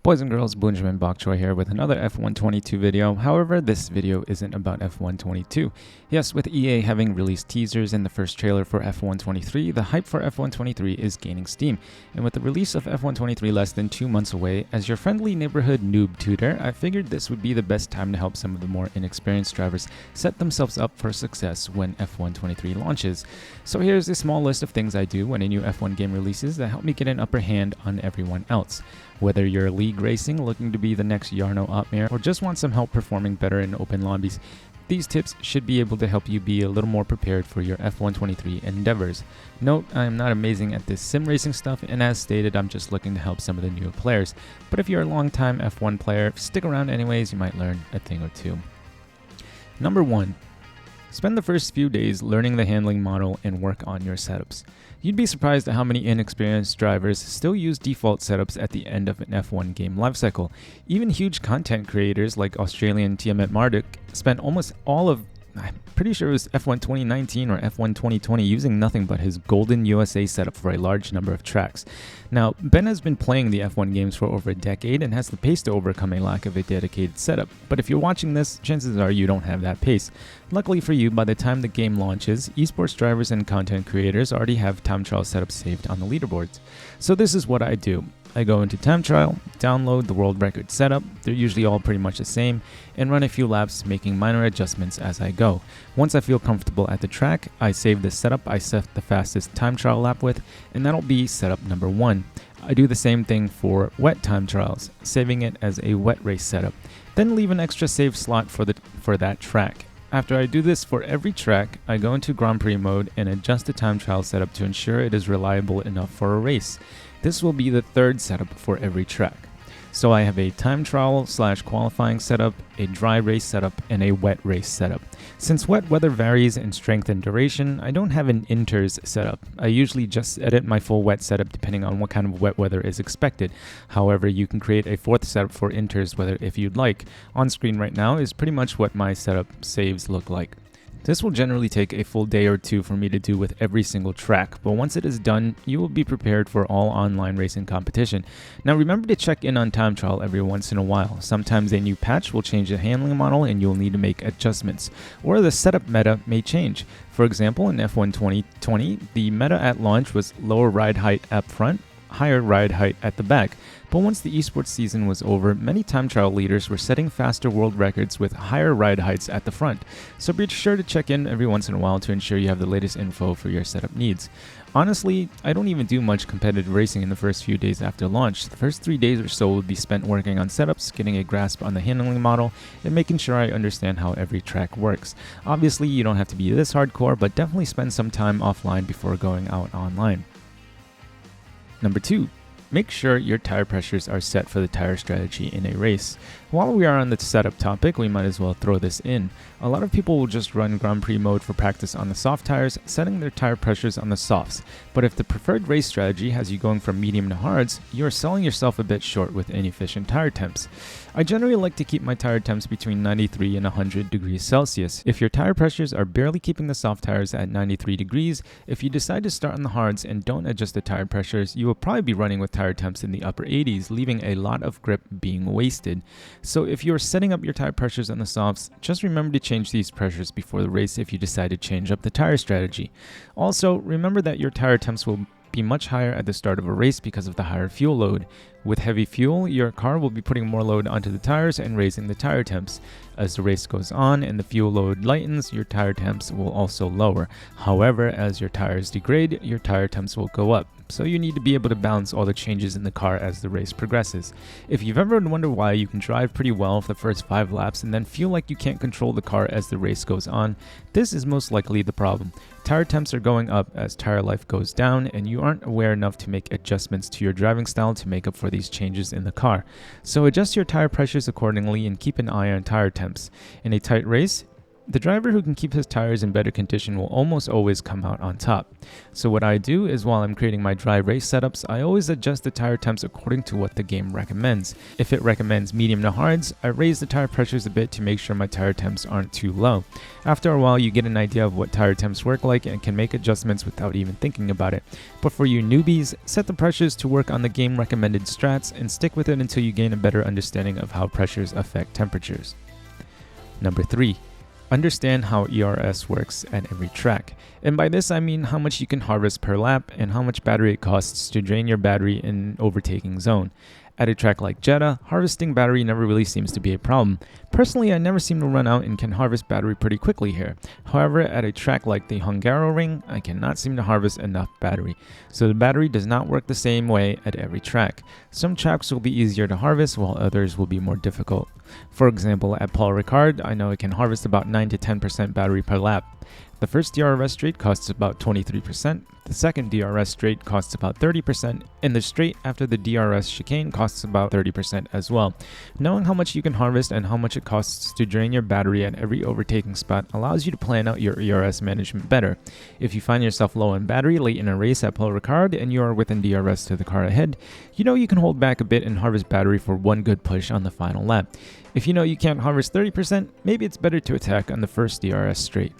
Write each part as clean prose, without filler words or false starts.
Boys and girls, Benjamin Bokchoy here with another F122 video. However, this video isn't about F122. Yes, with EA having released teasers in the first trailer for F123, the hype for F123 is gaining steam. And with the release of F123 less than 2 months away, as your friendly neighborhood noob tutor, I figured this would be the best time to help some of the more inexperienced drivers set themselves up for success when F123 launches. So here's a small list of things I do when a new F1 game releases that help me get an upper hand on everyone else. Whether you're league racing, looking to be the next Jarno Opmeer, or just want some help performing better in open lobbies, these tips should be able to help you be a little more prepared for your F123 endeavors. Note, I am not amazing at this sim racing stuff, and as stated, I'm just looking to help some of the newer players. But if you're a long-time F1 player, stick around anyways, you might learn a thing or two. Number 1. Spend the first few days learning the handling model and work on your setups. You'd be surprised at how many inexperienced drivers still use default setups at the end of an F1 game lifecycle. Even huge content creators like Australian Tiamat Marduk spent almost all of, I'm pretty sure it was F1 2019 or F1 2020, using nothing but his golden USA setup for a large number of tracks. Now, Ben has been playing the F1 games for over a decade and has the pace to overcome a lack of a dedicated setup. But if you're watching this, chances are you don't have that pace. Luckily for you, by the time the game launches, esports drivers and content creators already have time trial setups saved on the leaderboards. So this is what I do. I go into time trial, download the world record setup, they're usually all pretty much the same, and run a few laps making minor adjustments as I go. Once I feel comfortable at the track, I save the setup I set the fastest time trial lap with, and that'll be setup number 1. I do the same thing for wet time trials, saving it as a wet race setup, then leave an extra save slot for that track. After I do this for every track, I go into Grand Prix mode and adjust the time trial setup to ensure it is reliable enough for a race. This will be the third setup for every track. So I have a time trial / qualifying setup, a dry race setup, and a wet race setup. Since wet weather varies in strength and duration, I don't have an inters setup. I usually just edit my full wet setup depending on what kind of wet weather is expected. However, you can create a fourth setup for inters weather if you'd like. On screen right now is pretty much what my setup saves look like. This will generally take a full day or two for me to do with every single track, but once it is done, you will be prepared for all online racing competition. Now remember to check in on time trial every once in a while. Sometimes a new patch will change the handling model and you'll need to make adjustments, or the setup meta may change. For example, in F1 2020, the meta at launch was lower ride height up front, higher ride height at the back. But once the esports season was over, many time trial leaders were setting faster world records with higher ride heights at the front. So be sure to check in every once in a while to ensure you have the latest info for your setup needs. Honestly, I don't even do much competitive racing in the first few days after launch. The first 3 days or so will be spent working on setups, getting a grasp on the handling model, and making sure I understand how every track works. Obviously, you don't have to be this hardcore, but definitely spend some time offline before going out online. Number 2. Make sure your tire pressures are set for the tire strategy in a race. While we are on the setup topic, we might as well throw this in. A lot of people will just run Grand Prix mode for practice on the soft tires, setting their tire pressures on the softs. But if the preferred race strategy has you going from medium to hards, you are selling yourself a bit short with inefficient tire temps. I generally like to keep my tire temps between 93 and 100 degrees Celsius. If your tire pressures are barely keeping the soft tires at 93 degrees, if you decide to start on the hards and don't adjust the tire pressures, you will probably be running with tire temps in the upper 80s, leaving a lot of grip being wasted. So if you're setting up your tire pressures on the softs, just remember to change these pressures before the race if you decide to change up the tire strategy. Also, remember that your tire temps will be much higher at the start of a race because of the higher fuel load. With heavy fuel, your car will be putting more load onto the tires and raising the tire temps. As the race goes on and the fuel load lightens, your tire temps will also lower. However, as your tires degrade, your tire temps will go up. So you need to be able to balance all the changes in the car as the race progresses. If you've ever wondered why you can drive pretty well for the first 5 laps and then feel like you can't control the car as the race goes on, this is most likely the problem. Tire temps are going up as tire life goes down, and you aren't aware enough to make adjustments to your driving style to make up for these changes in the car. So adjust your tire pressures accordingly and keep an eye on tire temps. In a tight race, The driver who can keep his tires in better condition will almost always come out on top. So what I do is while I'm creating my dry race setups, I always adjust the tire temps according to what the game recommends. If it recommends medium to hards, I raise the tire pressures a bit to make sure my tire temps aren't too low. After a while, you get an idea of what tire temps work like and can make adjustments without even thinking about it. But for you newbies, set the pressures to work on the game recommended strats and stick with it until you gain a better understanding of how pressures affect temperatures. Number 3. Understand how ERS works at every track. And by this I mean how much you can harvest per lap and how much battery it costs to drain your battery in an overtaking zone. At a track like Jeddah, harvesting battery never really seems to be a problem. Personally, I never seem to run out and can harvest battery pretty quickly here. However, at a track like the Hungaroring, I cannot seem to harvest enough battery. So the battery does not work the same way at every track. Some tracks will be easier to harvest while others will be more difficult. For example, at Paul Ricard, I know I can harvest about 9 to 10% battery per lap. The first DRS straight costs about 23%, the second DRS straight costs about 30%, and the straight after the DRS chicane costs about 30% as well. Knowing how much you can harvest and how much it costs to drain your battery at every overtaking spot allows you to plan out your ERS management better. If you find yourself low on battery late in a race at Paul Ricard and you are within DRS to the car ahead, you know you can hold back a bit and harvest battery for one good push on the final lap. If you know you can't harvest 30%, maybe it's better to attack on the first DRS straight.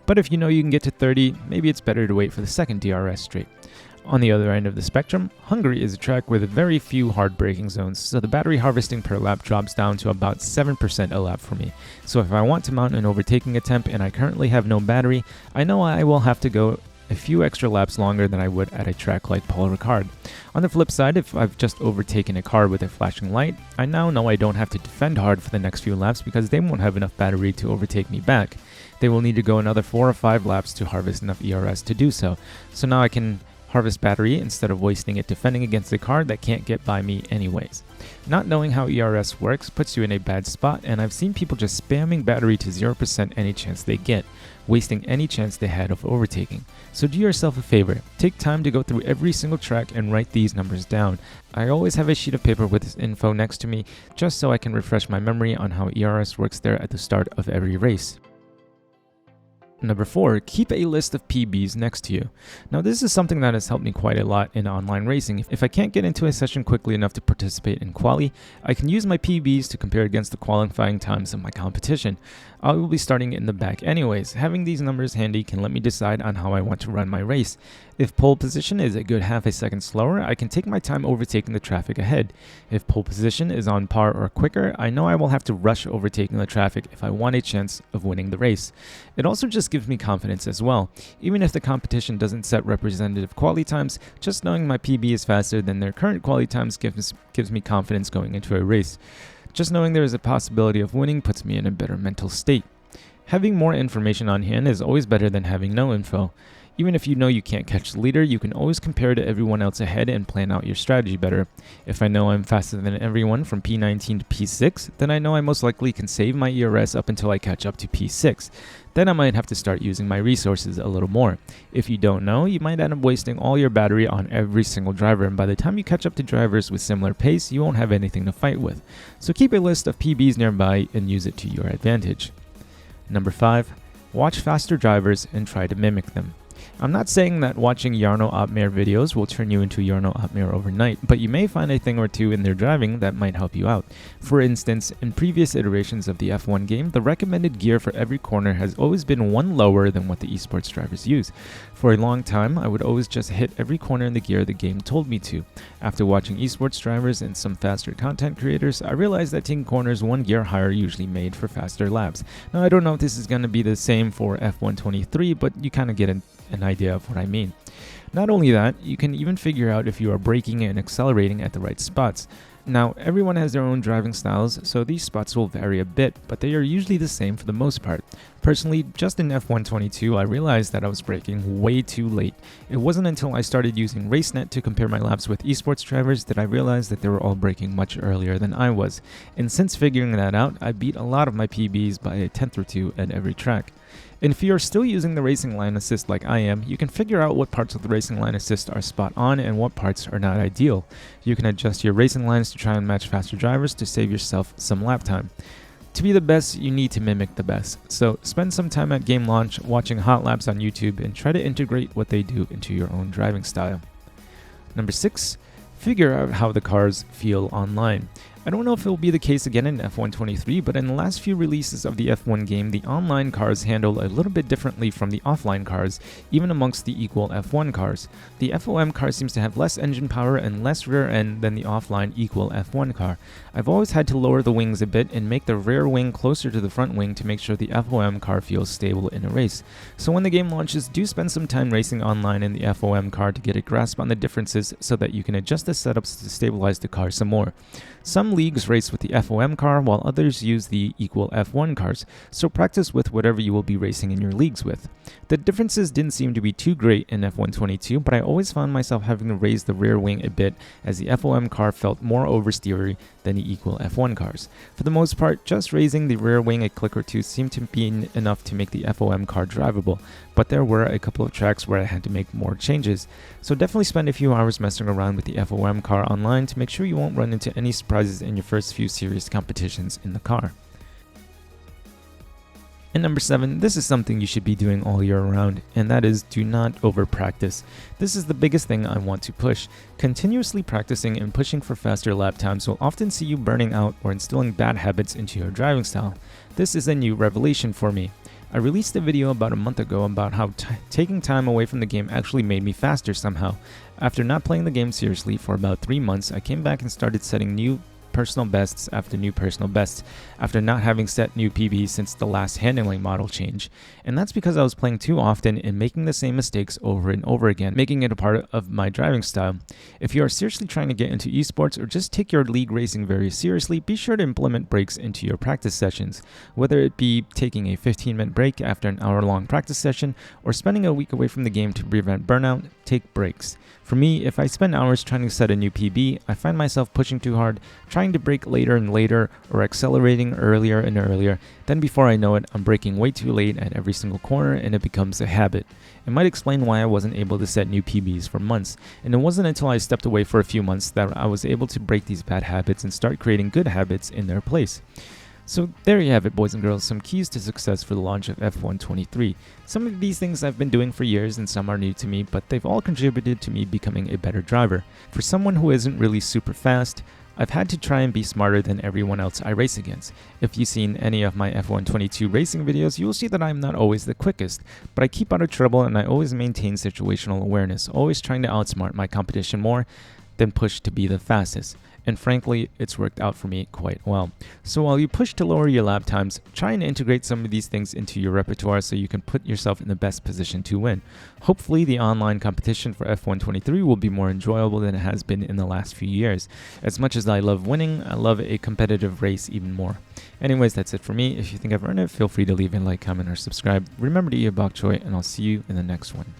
But if you know you can get to 30, maybe it's better to wait for the second DRS straight. On the other end of the spectrum, Hungary is a track with very few hard braking zones, so the battery harvesting per lap drops down to about 7% a lap for me. So if I want to mount an overtaking attempt and I currently have no battery, I know I will have to go a few extra laps longer than I would at a track like Paul Ricard. On the flip side, if I've just overtaken a car with a flashing light, I now know I don't have to defend hard for the next few laps because they won't have enough battery to overtake me back. They will need to go another 4 or 5 laps to harvest enough ERS to do so. So now I can harvest battery instead of wasting it defending against a car that can't get by me anyways. Not knowing how ERS works puts you in a bad spot, and I've seen people just spamming battery to 0% any chance they get, wasting any chance they had of overtaking. So do yourself a favor, take time to go through every single track and write these numbers down. I always have a sheet of paper with this info next to me just so I can refresh my memory on how ERS works there at the start of every race. Number 4, keep a list of PBs next to you. Now this is something that has helped me quite a lot in online racing. If I can't get into a session quickly enough to participate in quali, I can use my PBs to compare against the qualifying times of my competition. I will be starting in the back anyways. Having these numbers handy can let me decide on how I want to run my race. If pole position is a good half a second slower, I can take my time overtaking the traffic ahead. If pole position is on par or quicker, I know I will have to rush overtaking the traffic if I want a chance of winning the race. It also just gives me confidence as well. Even if the competition doesn't set representative quality times, just knowing my PB is faster than their current quality times gives me confidence going into a race. Just knowing there is a possibility of winning puts me in a better mental state. Having more information on hand is always better than having no info. Even if you know you can't catch the leader, you can always compare to everyone else ahead and plan out your strategy better. If I know I'm faster than everyone from P19 to P6, then I know I most likely can save my ERS up until I catch up to P6. Then I might have to start using my resources a little more. If you don't know, you might end up wasting all your battery on every single driver, and by the time you catch up to drivers with similar pace, you won't have anything to fight with. So keep a list of PBs nearby and use it to your advantage. Number 5, watch faster drivers and try to mimic them. I'm not saying that watching Jarno Opmeer videos will turn you into Jarno Opmeer overnight, but you may find a thing or two in their driving that might help you out. For instance, in previous iterations of the F1 game, the recommended gear for every corner has always been one lower than what the esports drivers use. For a long time, I would always just hit every corner in the gear the game told me to. After watching esports drivers and some faster content creators, I realized that taking corners one gear higher usually made for faster laps. Now I don't know if this is going to be the same for F123, but you kind of get an idea of what I mean. Not only that, you can even figure out if you are braking and accelerating at the right spots. Now, everyone has their own driving styles, so these spots will vary a bit, but they are usually the same for the most part. Personally, just in F122, I realized that I was braking way too late. It wasn't until I started using RaceNet to compare my laps with esports drivers that I realized that they were all braking much earlier than I was. And since figuring that out, I beat a lot of my PBs by a tenth or two at every track. And if you are still using the racing line assist like I am, you can figure out what parts of the racing line assist are spot on and what parts are not ideal. You can adjust your racing lines to try and match faster drivers to save yourself some lap time. To be the best, you need to mimic the best. So spend some time at game launch watching hot laps on YouTube and try to integrate what they do into your own driving style. Number 6, figure out how the cars feel online. I don't know if it will be the case again in F123, but in the last few releases of the F1 game, the online cars handle a little bit differently from the offline cars, even amongst the equal F1 cars. The FOM car seems to have less engine power and less rear end than the offline equal F1 car. I've always had to lower the wings a bit and make the rear wing closer to the front wing to make sure the FOM car feels stable in a race. So when the game launches, do spend some time racing online in the FOM car to get a grasp on the differences so that you can adjust the setups to stabilize the car some more. Some leagues race with the FOM car while others use the equal F1 cars, so practice with whatever you will be racing in your leagues with. The differences didn't seem to be too great in F122, but I always found myself having to raise the rear wing a bit as the FOM car felt more oversteery than the equal F1 cars. For the most part, just raising the rear wing a click or two seemed to be enough to make the FOM car drivable, but there were a couple of tracks where I had to make more changes. So definitely spend a few hours messing around with the FOM car online to make sure you won't run into any surprises in your first few serious competitions in the car. And number 7, this is something you should be doing all year round, and that is do not over practice. This is the biggest thing I want to push. Continuously practicing and pushing for faster lap times will often see you burning out or instilling bad habits into your driving style. This is a new revelation for me. I released a video about a month ago about how taking time away from the game actually made me faster somehow. After not playing the game seriously for about 3 months, I came back and started setting new personal bests after new personal bests after not having set new PBs since the last handling model change. And that's because I was playing too often and making the same mistakes over and over again, making it a part of my driving style. If you are seriously trying to get into esports or just take your league racing very seriously, be sure to implement breaks into your practice sessions. Whether it be taking a 15-minute break after an hour-long practice session or spending a week away from the game to prevent burnout, take breaks. For me, if I spend hours trying to set a new PB, I find myself pushing too hard, trying to brake later and later, or accelerating earlier and earlier. Then before I know it, I'm braking way too late at every single corner and it becomes a habit. It might explain why I wasn't able to set new PBs for months, and it wasn't until I stepped away for a few months that I was able to break these bad habits and start creating good habits in their place. So there you have it, boys and girls, some keys to success for the launch of F123. Some of these things I've been doing for years and some are new to me, but they've all contributed to me becoming a better driver. For someone who isn't really super fast, I've had to try and be smarter than everyone else I race against. If you've seen any of my F122 racing videos, you'll see that I'm not always the quickest, but I keep out of trouble and I always maintain situational awareness, always trying to outsmart my competition more than push to be the fastest. And frankly, it's worked out for me quite well. So while you push to lower your lap times, try and integrate some of these things into your repertoire so you can put yourself in the best position to win. Hopefully the online competition for F123 will be more enjoyable than it has been in the last few years. As much as I love winning, I love a competitive race even more. Anyways, that's it for me. If you think I've earned it, feel free to leave a like, comment, or subscribe. Remember to eat your bok choy, and I'll see you in the next one.